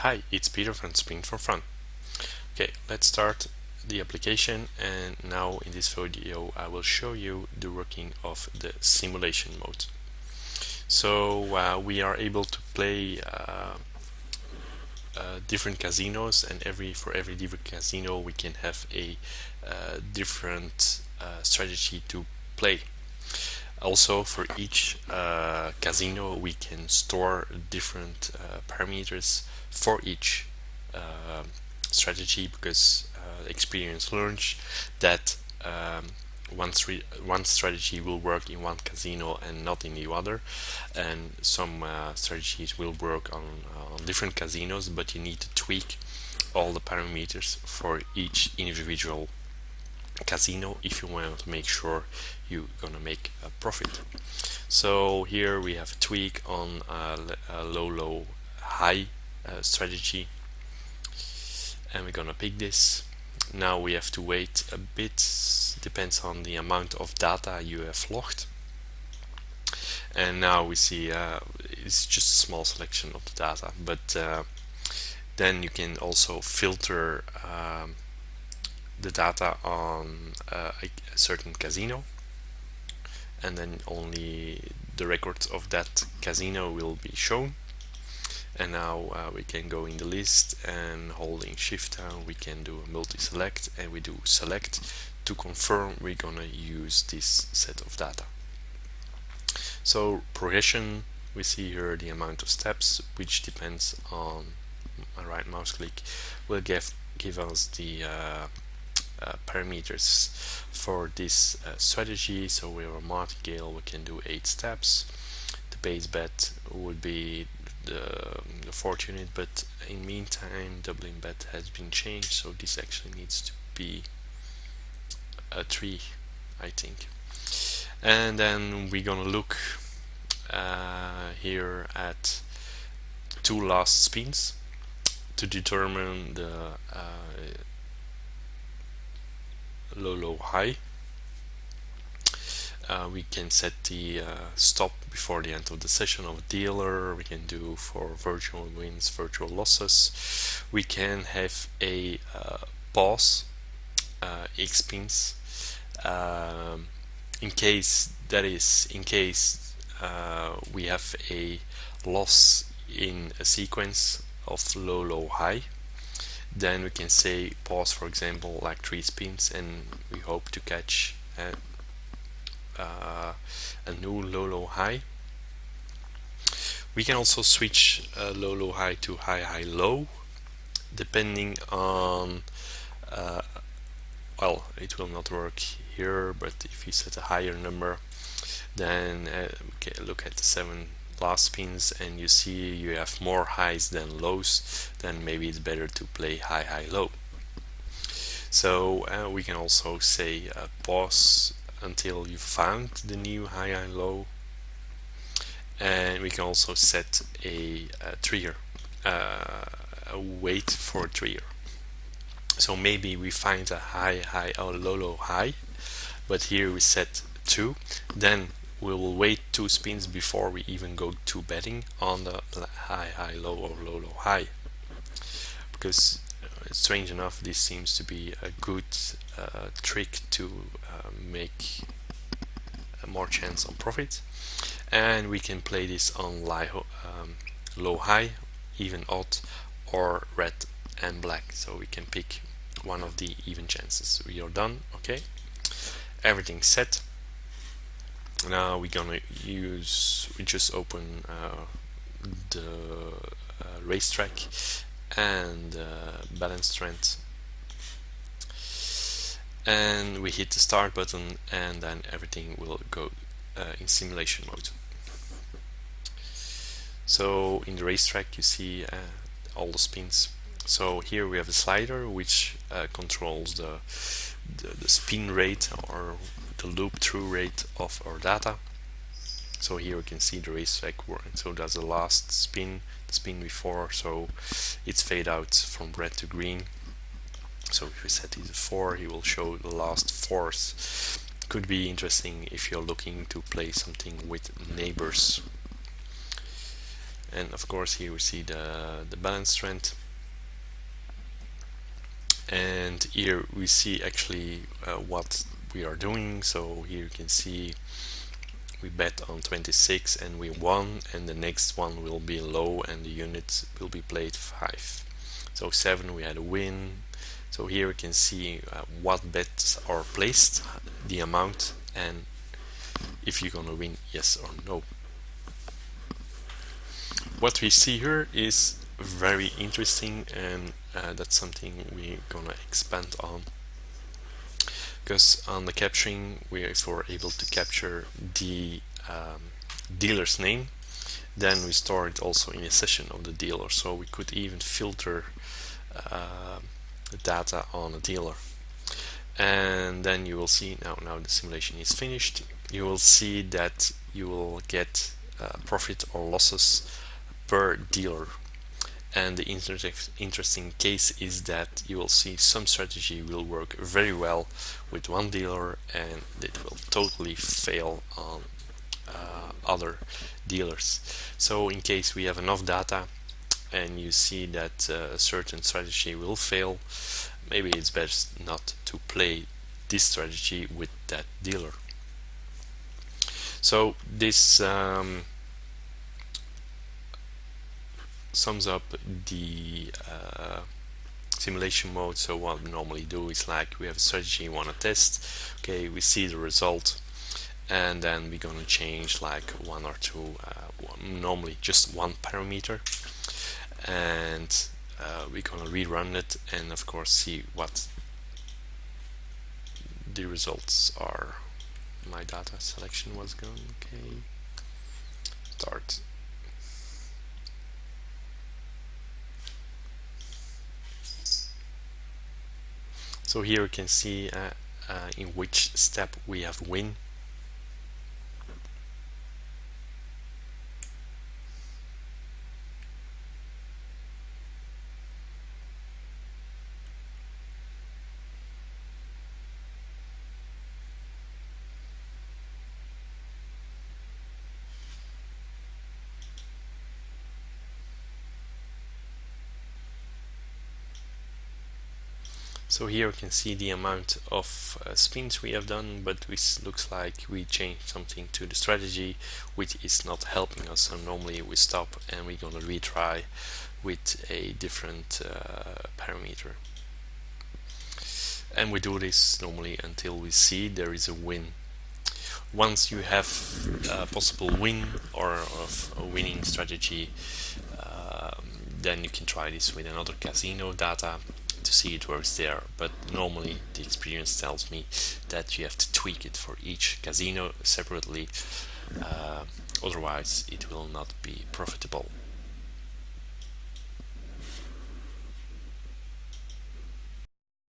Hi, it's Peter from spin4fun. Okay, let's start the application, and now in this video I will show you the working of the simulation mode. So we are able to play different casinos, and for every different casino we can have a different strategy to play. Also, for each casino we can store different parameters for each strategy, because experience learns that one strategy will work in one casino and not in the other, and some strategies will work on different casinos, but you need to tweak all the parameters for each individual casino if you want to make sure you're gonna make a profit. So here we have a tweak on a low high strategy, and we're gonna pick this. Now we have to wait a bit, depends on the amount of data you have logged. And now we see it's just a small selection of the data, but then you can also filter the data on a certain casino, and then only the records of that casino will be shown. And now we can go in the list, and holding shift down we can do a multi-select, and we do select to confirm we're gonna use this set of data. So progression, we see here the amount of steps, which depends on a right mouse click, will give us the parameters for this strategy. So we have a martingale, we can do 8 steps. The base bet would be the fortunate, but in meantime doubling bet has been changed, so this actually needs to be a 3, I think. And then we're gonna look here at 2 last spins to determine the low high. We can set the stop before the end of the session of a dealer. We can do for virtual wins, virtual losses. We can have a pause X spins in case we have a loss in a sequence of low high. Then we can say pause, for example, like 3 spins, and we hope to catch a new low high. We can also switch low high to high low, depending on well, it will not work here, but if you set a higher number, then okay, look at the 7 last spins and you see you have more highs than lows, then maybe it's better to play high low. So we can also say pause until you found the new high low, and we can also set a trigger, a wait for a trigger. So maybe we find a high or low high, but here we set 2, then we will wait 2 spins before we even go to betting on the high low or low high, because strange enough this seems to be a good trick to make more chance on profit. And we can play this on low high, even odd, or red and black, so we can pick one of the even chances. We are done. Okay, everything's set. Now we're gonna we just open the racetrack and balance trend, and we hit the start button, and then everything will go in simulation mode. So in the racetrack you see all the spins. So here we have a slider which controls the spin rate or the loop through rate of our data. So here we can see the racetrack work. So that's the last spin, the spin before, so it's fade out from red to green. So if we set it to 4, he will show the last 4s. Could be interesting if you're looking to play something with neighbors. And of course here we see the balance trend, and here we see actually what we are doing. So here you can see we bet on 26 and we won, and the next one will be low and the unit will be played 5. So 7 we had a win. So here you can see what bets are placed, the amount, and if you're gonna win, yes or no. What we see here is very interesting, and that's something we're gonna expand on, because on the capturing, if we're able to capture the dealer's name, then we store it also in a session of the dealer, so we could even filter data on a dealer. And then you will see now the simulation is finished. You will see that you will get profit or losses per dealer. And the interesting case is that you will see some strategy will work very well with one dealer and it will totally fail on other dealers. So in case we have enough data and you see that a certain strategy will fail, maybe it's best not to play this strategy with that dealer. So this sums up the simulation mode. So what we normally do is, like, we have a strategy we want to test, okay, we see the result, and then we're going to change like one or two, normally just one parameter, and we're going to rerun it and of course see what the results are. My data selection was gone. Okay, start. So here you can see in which step we have win. So here you can see the amount of spins we have done, but this looks like we changed something to the strategy which is not helping us. So normally we stop and we're going to retry with a different parameter. And we do this normally until we see there is a win. Once you have a possible win or of a winning strategy, then you can try this with another casino data to see it works there, but normally the experience tells me that you have to tweak it for each casino separately, otherwise it will not be profitable.